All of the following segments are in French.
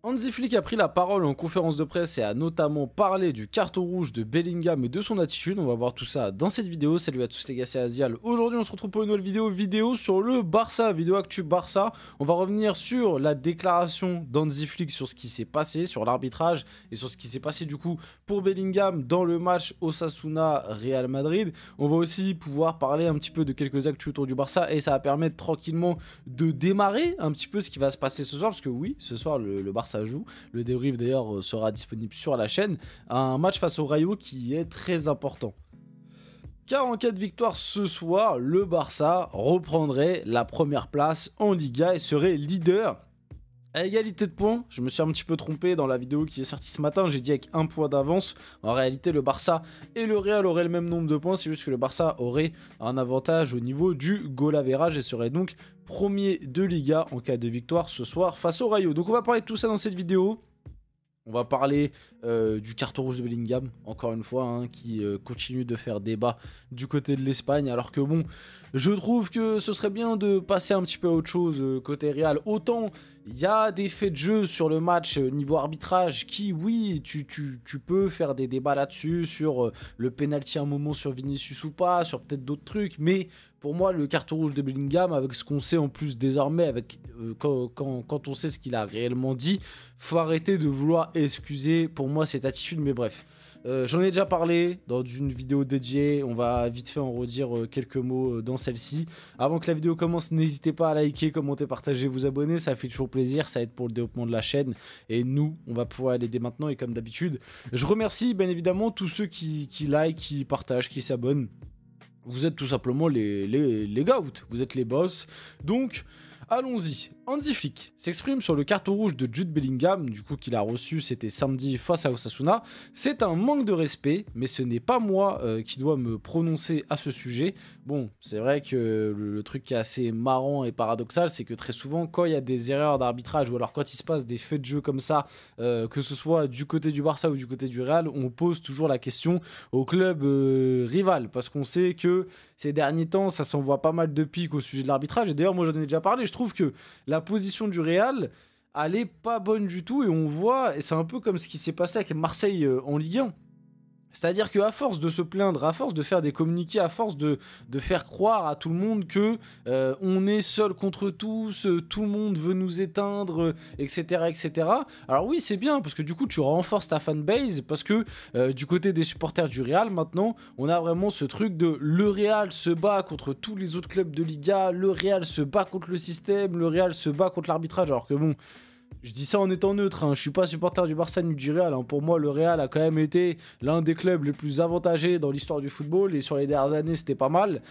Hansi Flick a pris la parole en conférence de presse et a notamment parlé du carton rouge de Bellingham et de son attitude. On va voir tout ça dans cette vidéo. Salut à tous les gars, c'est Azial. Aujourd'hui on se retrouve pour une nouvelle vidéo sur le Barça, vidéo actu Barça. On va revenir sur la déclaration d'Hansi Flick sur ce qui s'est passé, sur l'arbitrage et sur ce qui s'est passé du coup pour Bellingham dans le match Osasuna-Real Madrid. On va aussi pouvoir parler un petit peu de quelques actus autour du Barça et ça va permettre tranquillement de démarrer un petit peu ce qui va se passer ce soir, parce que oui, ce soir le Barça joue. Le débrief d'ailleurs sera disponible sur la chaîne. Un match face au Rayo qui est très important. Car en cas de victoire ce soir, le Barça reprendrait la première place en Liga et serait leader à égalité de points. Je me suis un petit peu trompé dans la vidéo qui est sortie ce matin, j'ai dit avec un point d'avance. En réalité, le Barça et le Real auraient le même nombre de points, c'est juste que le Barça aurait un avantage au niveau du goal average et serait donc premier de Liga en cas de victoire ce soir face au Rayo. Donc on va parler de tout ça dans cette vidéo. On va parler du carton rouge de Bellingham, encore une fois, hein, qui continue de faire débat du côté de l'Espagne. Alors que bon, je trouve que ce serait bien de passer un petit peu à autre chose côté Real. Autant il y a des faits de jeu sur le match niveau arbitrage qui, oui, tu peux faire des débats là-dessus, sur le penalty à un moment sur Vinicius ou pas, sur peut-être d'autres trucs. Mais pour moi, le carton rouge de Bellingham, avec ce qu'on sait en plus désormais, avec quand on sait ce qu'il a réellement dit, faut arrêter de vouloir excuser pour moi cette attitude, mais bref. J'en ai déjà parlé dans une vidéo dédiée, on va vite fait en redire quelques mots dans celle-ci. Avant que la vidéo commence, n'hésitez pas à liker, commenter, partager, vous abonner, ça fait toujours plaisir, ça aide pour le développement de la chaîne. Et nous, on va pouvoir l'aider maintenant et comme d'habitude, je remercie bien évidemment tous ceux qui like, qui partagent, qui s'abonnent. Vous êtes tout simplement les goats, vous êtes les boss. Donc, allons-y. Hansi Flick s'exprime sur le carton rouge de Jude Bellingham, du coup qu'il a reçu, c'était samedi face à Osasuna. C'est un manque de respect, mais ce n'est pas moi qui dois me prononcer à ce sujet. Bon, c'est vrai que le truc qui est assez marrant et paradoxal, c'est que très souvent, quand il y a des erreurs d'arbitrage, ou alors quand il se passe des faits de jeu comme ça, que ce soit du côté du Barça ou du côté du Real, on pose toujours la question au club rival, parce qu'on sait que ces derniers temps, ça s'envoie pas mal de piques au sujet de l'arbitrage. Et d'ailleurs, moi j'en ai déjà parlé, je trouve que la position du Real, elle est pas bonne du tout. Et on voit, et c'est un peu comme ce qui s'est passé avec Marseille en Ligue 1. C'est-à-dire qu'à force de se plaindre, à force de faire des communiqués, à force de faire croire à tout le monde que on est seul contre tous, tout le monde veut nous éteindre, etc., etc. Alors oui, c'est bien, parce que du coup, tu renforces ta fanbase, parce que du côté des supporters du Real, maintenant, on a vraiment ce truc de le Real se bat contre tous les autres clubs de Liga, le Real se bat contre le système, le Real se bat contre l'arbitrage, alors que bon... Je dis ça en étant neutre, hein. Je suis pas supporter du Barça ni du Real, hein. Pour moi, le Real a quand même été l'un des clubs les plus avantagés dans l'histoire du football, et sur les dernières années, c'était pas mal,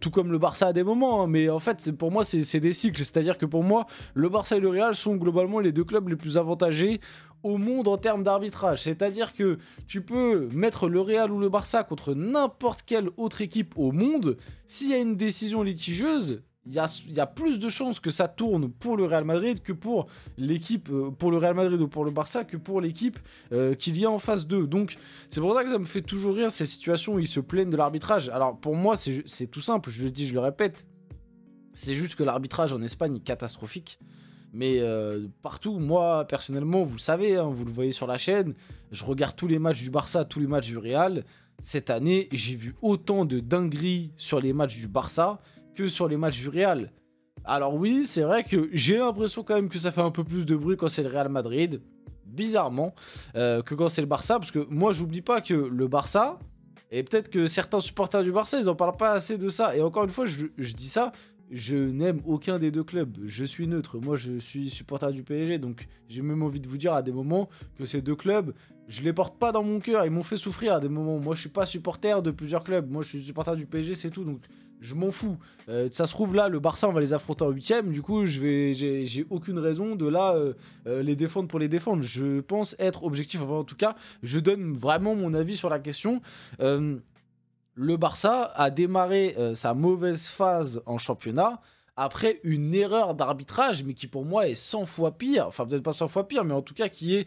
tout comme le Barça à des moments, hein. Mais en fait, pour moi, c'est des cycles, c'est-à-dire que pour moi, le Barça et le Real sont globalement les deux clubs les plus avantagés au monde en termes d'arbitrage. C'est-à-dire que tu peux mettre le Real ou le Barça contre n'importe quelle autre équipe au monde, s'il y a une décision litigieuse, il y a plus de chances que ça tourne pour le Real Madrid que pour l'équipe, pour le Real Madrid ou pour le Barça, que pour l'équipe qu'il y a en face d'eux. Donc c'est pour ça que ça me fait toujours rire ces situations où ils se plaignent de l'arbitrage. Alors pour moi c'est tout simple, je le dis, je le répète, c'est juste que l'arbitrage en Espagne est catastrophique. Mais partout, moi personnellement, vous le savez, hein, vous le voyez sur la chaîne, je regarde tous les matchs du Barça, tous les matchs du Real. Cette année, j'ai vu autant de dingueries sur les matchs du Barça que sur les matchs du Real. Alors oui, c'est vrai que j'ai l'impression quand même que ça fait un peu plus de bruit quand c'est le Real Madrid, bizarrement, que quand c'est le Barça, parce que moi j'oublie pas que le Barça, et peut-être que certains supporters du Barça, ils en parlent pas assez de ça, et encore une fois, je dis ça, je n'aime aucun des deux clubs, je suis neutre, moi je suis supporter du PSG, donc j'ai même envie de vous dire à des moments que ces deux clubs, je les porte pas dans mon cœur, ils m'ont fait souffrir à des moments. Moi je suis pas supporter de plusieurs clubs, moi je suis supporter du PSG, c'est tout, donc je m'en fous. Ça se trouve là, le Barça on va les affronter en 8ème, du coup j'ai aucune raison de là les défendre pour les défendre. Je pense être objectif, enfin en tout cas, je donne vraiment mon avis sur la question. Le Barça a démarré sa mauvaise phase en championnat après une erreur d'arbitrage, mais qui pour moi est 100 fois pire, enfin peut-être pas 100 fois pire, mais en tout cas qui est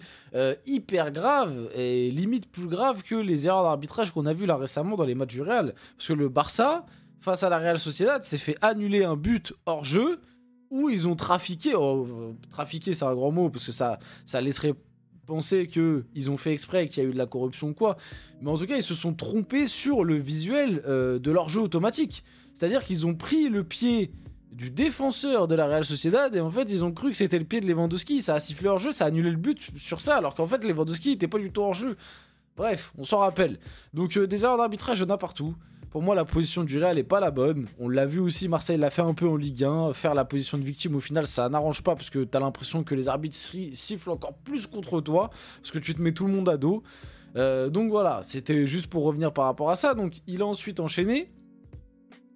hyper grave, et limite plus grave que les erreurs d'arbitrage qu'on a vues là récemment dans les matchs du Real. Parce que le Barça, face à la Real Sociedad, s'est fait annuler un but hors jeu, où ils ont trafiqué, trafiqué c'est un grand mot, parce que ça laisserait penser qu'ils ont fait exprès, qu'il y a eu de la corruption ou quoi, mais en tout cas ils se sont trompés sur le visuel de leur jeu automatique. C'est-à-dire qu'ils ont pris le pied du défenseur de la Real Sociedad et en fait ils ont cru que c'était le pied de Lewandowski, ça a sifflé hors jeu, ça a annulé le but sur ça, alors qu'en fait Lewandowski n'était pas du tout hors jeu. Bref, on s'en rappelle. Donc des erreurs d'arbitrage, il y en a partout. Pour moi, la position du Real est pas la bonne. On l'a vu aussi, Marseille l'a fait un peu en Ligue 1. Faire la position de victime, au final, ça n'arrange pas parce que t'as l'impression que les arbitres sifflent encore plus contre toi parce que tu te mets tout le monde à dos. Donc voilà, c'était juste pour revenir par rapport à ça. Donc il a ensuite enchaîné.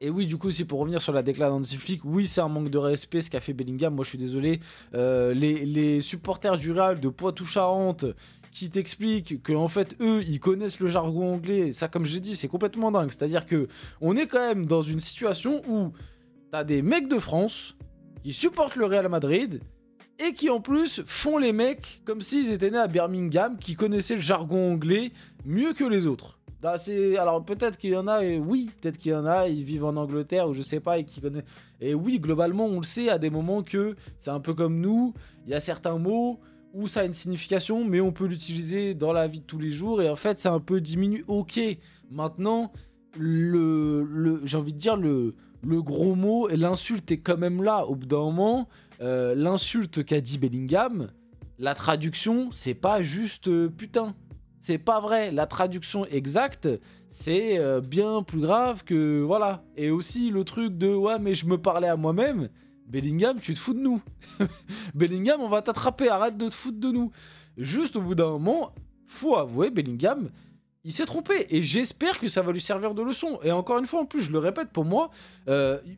Et oui, du coup, c'est pour revenir sur la déclaration d'Hansi Flick. Oui, c'est un manque de respect ce qu'a fait Bellingham. Moi, je suis désolé. Les supporters du Real de Poitou-Charentes qui t'expliquent qu'en fait, eux, ils connaissent le jargon anglais. Ça, comme j'ai dit, c'est complètement dingue. C'est-à-dire que on est quand même dans une situation où t'as des mecs de France qui supportent le Real Madrid et qui, en plus, font les mecs comme s'ils étaient nés à Birmingham, qui connaissaient le jargon anglais mieux que les autres. Alors peut-être qu'il y en a, et oui, peut-être qu'il y en a, ils vivent en Angleterre ou je sais pas et qui connaissent. Et oui, globalement, on le sait à des moments que c'est un peu comme nous, il y a certains mots où ça a une signification, mais on peut l'utiliser dans la vie de tous les jours et en fait, c'est un peu diminué. Ok, maintenant, j'ai envie de dire le gros mot et l'insulte est quand même là. Au bout d'un moment, l'insulte qu'a dit Bellingham, la traduction, c'est pas juste putain. C'est pas vrai, la traduction exacte, c'est bien plus grave que... Voilà. Et aussi le truc de « ouais, mais je me parlais à moi-même », Bellingham, tu te fous de nous. Bellingham, on va t'attraper, arrête de te foutre de nous. Juste au bout d'un moment, faut avouer, Bellingham, il s'est trompé. Et j'espère que ça va lui servir de leçon. Et encore une fois, en plus, je le répète, pour moi,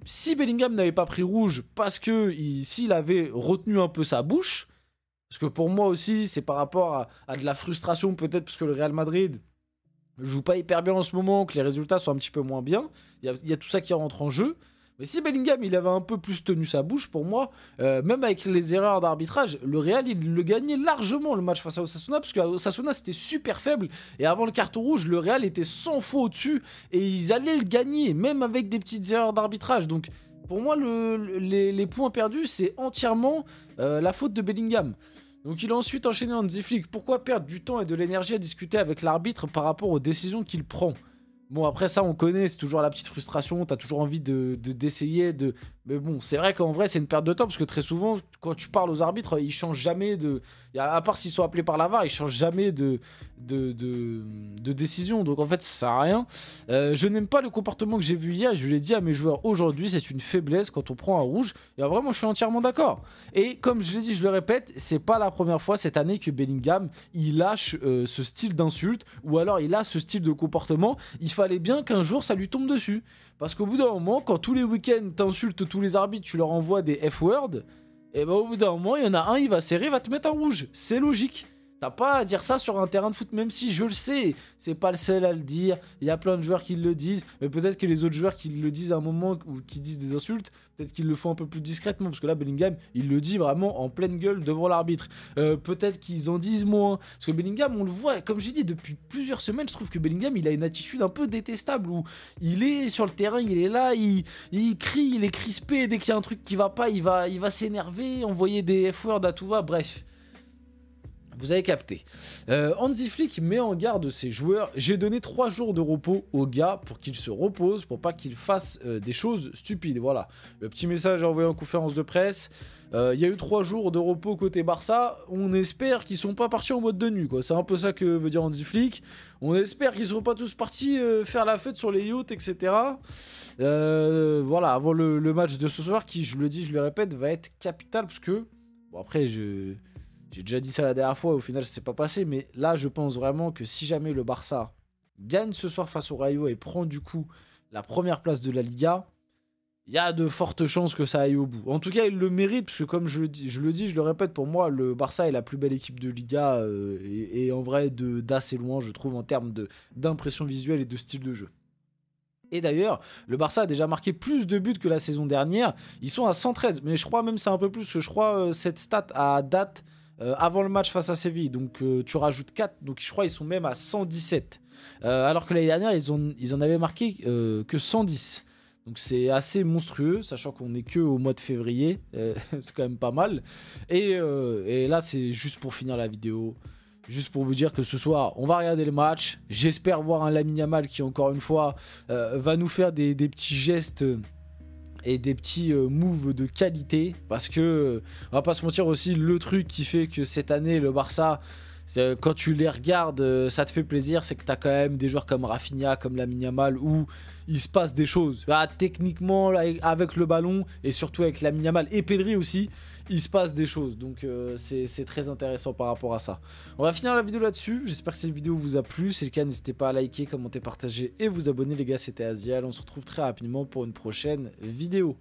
si Bellingham n'avait pas pris rouge parce que s'il avait retenu un peu sa bouche... Parce que pour moi aussi, c'est par rapport à de la frustration, peut-être parce que le Real Madrid joue pas hyper bien en ce moment, que les résultats sont un petit peu moins bien. Il y a tout ça qui rentre en jeu. Mais si Bellingham, il avait un peu plus tenu sa bouche, pour moi, même avec les erreurs d'arbitrage, le Real, il le gagnait largement le match face à Osasuna, parce que Osasuna, c'était super faible. Et avant le carton rouge, le Real était 100 fois au-dessus, et ils allaient le gagner, même avec des petites erreurs d'arbitrage. Donc, pour moi, les points perdus, c'est entièrement la faute de Bellingham. Donc il a ensuite enchaîné Hansi Flick. Pourquoi perdre du temps et de l'énergie à discuter avec l'arbitre par rapport aux décisions qu'il prend? Bon, après ça, on connaît, c'est toujours la petite frustration, t'as toujours envie d'essayer de... Mais bon, c'est vrai qu'en vrai, c'est une perte de temps, parce que très souvent, quand tu parles aux arbitres, ils changent jamais de... À part s'ils sont appelés par la VAR, ils changent jamais de décision, donc en fait, ça sert à rien. Je n'aime pas le comportement que j'ai vu hier, je l'ai dit à mes joueurs aujourd'hui, c'est une faiblesse quand on prend un rouge, et vraiment, je suis entièrement d'accord. Et comme je l'ai dit, je le répète, c'est pas la première fois cette année que Bellingham, il lâche ce style d'insulte, ou alors il a ce style de comportement. Il fallait bien qu'un jour ça lui tombe dessus. Parce qu'au bout d'un moment, quand tous les week-ends t'insultes tous les arbitres, tu leur envoies des F-words, et ben au bout d'un moment, il y en a un, il va serrer, il va te mettre un rouge. C'est logique. T'as pas à dire ça sur un terrain de foot, même si je le sais, c'est pas le seul à le dire, il y a plein de joueurs qui le disent, mais peut-être que les autres joueurs qui le disent à un moment ou qui disent des insultes, peut-être qu'ils le font un peu plus discrètement, parce que là Bellingham, il le dit vraiment en pleine gueule devant l'arbitre. Peut-être qu'ils en disent moins, parce que Bellingham, on le voit, comme j'ai dit, depuis plusieurs semaines, je trouve que Bellingham, il a une attitude un peu détestable, où il est sur le terrain, il est là, il crie, il est crispé, dès qu'il y a un truc qui va pas, il va s'énerver, envoyer des F-words à tout va, bref. Vous avez capté. Hansi Flick met en garde ses joueurs. J'ai donné 3 jours de repos aux gars pour qu'ils se reposent, pour pas qu'ils fassent des choses stupides. Voilà. Le petit message envoyé en conférence de presse. Il y a eu 3 jours de repos côté Barça. On espère qu'ils sont pas partis en mode de nuit, quoi. C'est un peu ça que veut dire Hansi Flick. On espère qu'ils seront pas tous partis faire la fête sur les yachts, etc. Voilà, avant le match de ce soir, qui, je le dis, je le répète, va être capital, parce que... Bon, après, j'ai déjà dit ça la dernière fois, au final ça s'est pas passé, mais là je pense vraiment que si jamais le Barça gagne ce soir face au Rayo et prend du coup la première place de la Liga, il y a de fortes chances que ça aille au bout. En tout cas, il le mérite, parce que comme je le dis, je le répète, pour moi, le Barça est la plus belle équipe de Liga, et en vrai d'assez loin, je trouve, en termes d'impression visuelle et de style de jeu. Et d'ailleurs, le Barça a déjà marqué plus de buts que la saison dernière. Ils sont à 113, mais je crois même c'est un peu plus, parce que je crois cette stat à date avant le match face à Séville. Donc tu rajoutes 4, donc je crois qu'ils sont même à 117. Alors que l'année dernière, ils en avaient marqué que 110. Donc c'est assez monstrueux, sachant qu'on est que au mois de février, c'est quand même pas mal. Et là c'est juste pour finir la vidéo, juste pour vous dire que ce soir on va regarder le match. J'espère voir un Lamine Yamal qui encore une fois va nous faire des petits gestes et des petits moves de qualité, parce que on va pas se mentir aussi, le truc qui fait que cette année le Barça, quand tu les regardes, ça te fait plaisir, c'est que tu as quand même des joueurs comme Rafinha, comme Lamine Yamal, où il se passe des choses. Techniquement, avec le ballon, et surtout avec Lamine Yamal et Pedri aussi, il se passe des choses. Donc c'est très intéressant par rapport à ça. On va finir la vidéo là-dessus. J'espère que cette vidéo vous a plu. Si c'est le cas, n'hésitez pas à liker, commenter, partager et vous abonner. Les gars, c'était Azial. On se retrouve très rapidement pour une prochaine vidéo.